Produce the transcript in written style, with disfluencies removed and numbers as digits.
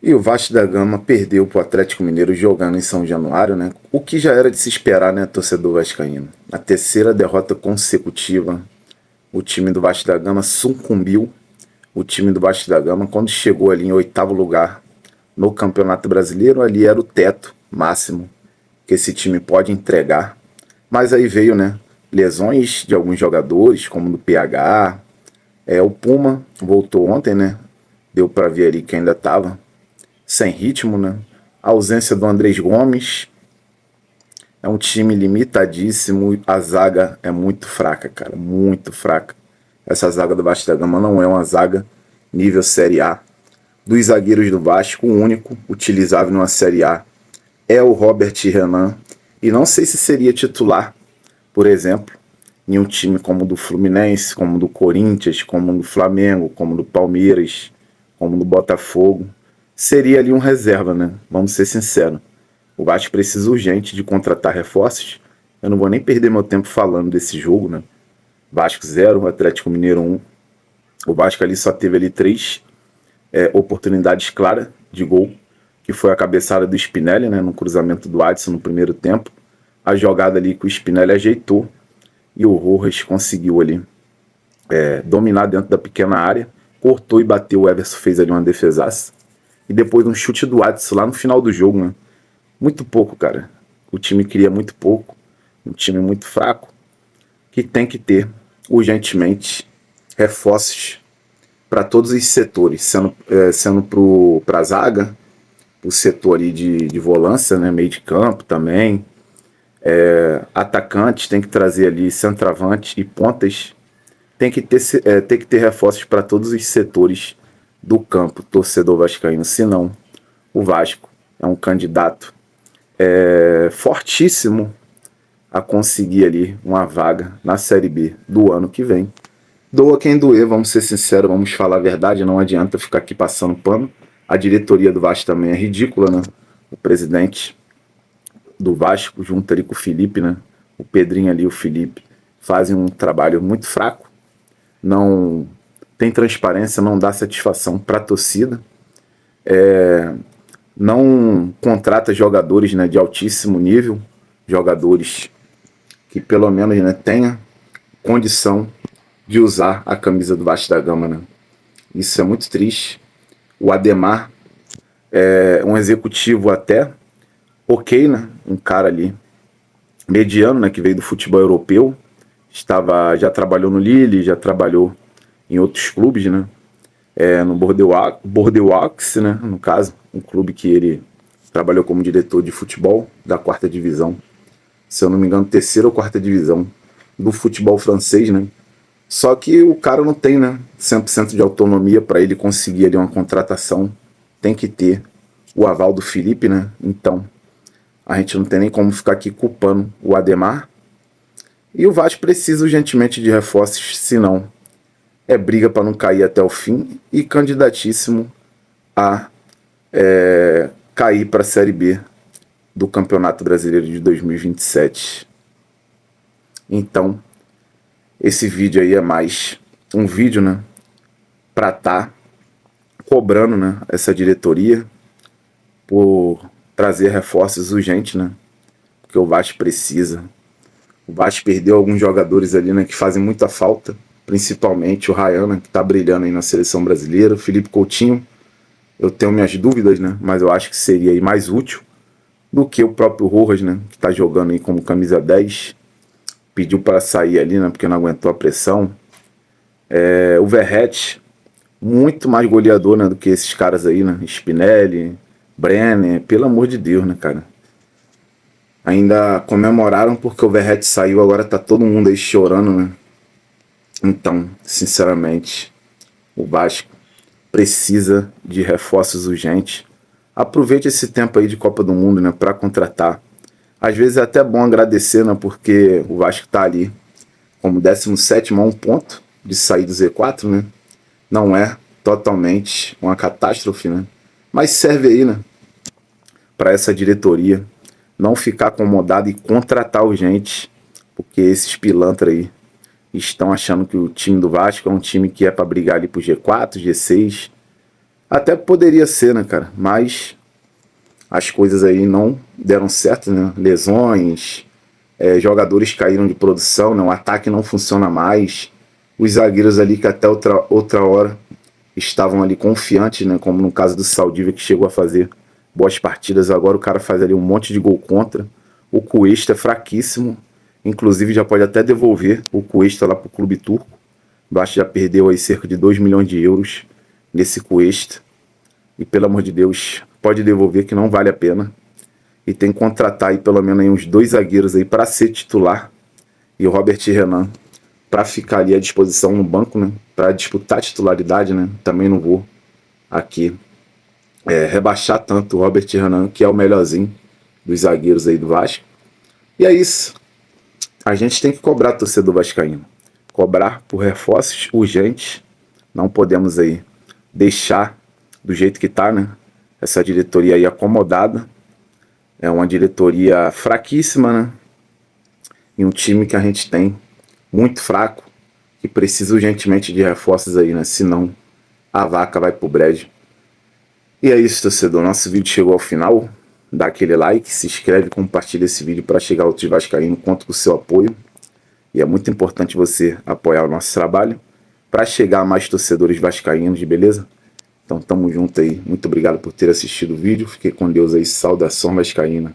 E o Vasco da Gama perdeu para o Atlético Mineiro jogando em São Januário, né? O que já era de se esperar, né, torcedor vascaíno? A terceira derrota consecutiva, o time do Vasco da Gama sucumbiu. O time do Vasco da Gama, quando chegou ali em oitavo lugar no Campeonato Brasileiro, ali era o teto máximo que esse time pode entregar. Mas aí veio, né, lesões de alguns jogadores, como do PH. O Puma voltou ontem, né? Deu para ver ali que ainda estava sem ritmo, né? A ausência do Andrés Gomes. É um time limitadíssimo. A zaga é muito fraca, cara. Muito fraca. Essa zaga do Vasco da Gama não é uma zaga nível Série A. Dos zagueiros do Vasco, o único utilizável numa Série A é o Robert Renan. E não sei se seria titular, por exemplo, em um time como o do Fluminense, como o do Corinthians, como o do Flamengo, como o do Palmeiras, como o do Botafogo. Seria ali um reserva, né? Vamos ser sinceros. O Vasco precisa urgente de contratar reforços. Eu não vou nem perder meu tempo falando desse jogo, né? Vasco 0, Atlético Mineiro 1. O Vasco ali só teve ali 3 oportunidades claras de gol, que foi a cabeçada do Spinelli, né, no cruzamento do Adson no primeiro tempo. A jogada ali que o Spinelli ajeitou e o Rojas conseguiu ali dominar dentro da pequena área, cortou e bateu. O Everson fez ali uma defesaça. E depois um chute do Adson lá no final do jogo, né? Muito pouco, cara. O time queria muito pouco. Um time muito fraco. Que tem que ter, urgentemente, reforços para todos os setores. Sendo para a zaga, o setor ali de volância, né? Meio de campo também. Atacantes, tem que trazer ali centroavante e pontas. Tem que ter reforços para todos os setores do campo, torcedor vascaíno. Senão, o Vasco é um candidato fortíssimo a conseguir ali uma vaga na Série B do ano que vem. Doa quem doer, vamos ser sinceros, vamos falar a verdade, não adianta ficar aqui passando pano. A diretoria do Vasco também é ridícula, né? O presidente do Vasco, junto ali com o Felipe, né? O Pedrinho ali e o Felipe fazem um trabalho muito fraco, não tem transparência, não dá satisfação para a torcida, não contrata jogadores, né, de altíssimo nível, jogadores que pelo menos, né, tenha condição de usar a camisa do Vasco da Gama, né? Isso é muito triste. O Ademar é um executivo até ok, né? Um cara ali mediano, né, que veio do futebol europeu, já trabalhou no Lille, já trabalhou em outros clubes, né? No Bordeaux, né? No caso, um clube que ele trabalhou como diretor de futebol da quarta divisão, se eu não me engano, terceira ou quarta divisão do futebol francês, né? Só que o cara não tem, né, 100% de autonomia para ele conseguir ali uma contratação. Tem que ter o aval do Felipe, né? Então, a gente não tem nem como ficar aqui culpando o Ademar. E o Vasco precisa urgentemente de reforços, senão é briga para não cair até o fim e candidatíssimo a cair para a Série B do Campeonato Brasileiro de 2027. Então, esse vídeo aí é mais um vídeo, né, para estar cobrando, né, essa diretoria por trazer reforços urgentes, né, porque o Vasco precisa. O Vasco perdeu alguns jogadores ali, né, que fazem muita falta, principalmente o Ryan, né, que está brilhando aí na seleção brasileira, o Felipe Coutinho. Eu tenho minhas dúvidas, né, mas eu acho que seria aí mais útil do que o próprio Rojas, né, que está jogando aí como camisa 10. Pediu para sair ali, né, porque não aguentou a pressão. O Verratti, muito mais goleador, né, do que esses caras aí, né, Spinelli, Brenner, pelo amor de Deus, né, cara. Ainda comemoraram porque o Verratti saiu, agora tá todo mundo aí chorando, né. Então, sinceramente, o Vasco precisa de reforços urgentes. Aproveite esse tempo aí de Copa do Mundo, né, para contratar. Às vezes é até bom agradecer, né, porque o Vasco tá ali como 17º a um ponto de sair do Z4, né? Não é totalmente uma catástrofe, né? Mas serve aí, né, para essa diretoria não ficar acomodada e contratar urgente, porque esses pilantras aí estão achando que o time do Vasco é um time que é para brigar ali pro G4, G6. Até poderia ser, né, cara? Mas as coisas aí não deram certo, né? Lesões, jogadores caíram de produção, né? O ataque não funciona mais. Os zagueiros ali que até outra hora estavam ali confiantes, né? Como no caso do Saldívia, que chegou a fazer boas partidas. Agora o cara faz ali um monte de gol contra. O Cuesta é fraquíssimo. Inclusive já pode até devolver o Cuesta lá pro clube turco. O Vasco já perdeu aí cerca de 2 milhões de euros nesse Cuesta. E pelo amor de Deus, pode devolver que não vale a pena. E tem que contratar aí pelo menos aí uns 2 zagueiros aí para ser titular. E o Robert Renan para ficar ali à disposição no banco, né? Para disputar a titularidade, né? Também não vou aqui rebaixar tanto o Robert Renan, que é o melhorzinho dos zagueiros aí do Vasco. E é isso. A gente tem que cobrar torcedor vascaíno. Cobrar por reforços urgentes. Não podemos aí deixar do jeito que tá, né? Essa diretoria aí acomodada. É uma diretoria fraquíssima, né? E um time que a gente tem muito fraco, que precisa urgentemente de reforços aí, né? Senão a vaca vai pro brejo. E é isso, torcedor. Nosso vídeo chegou ao final. Dá aquele like, se inscreve, compartilha esse vídeo para chegar a outros vascaínos. Conto com o seu apoio. E é muito importante você apoiar o nosso trabalho para chegar a mais torcedores vascaínos, beleza? Então tamo junto aí. Muito obrigado por ter assistido o vídeo. Fiquei com Deus aí. Saudação vascaína.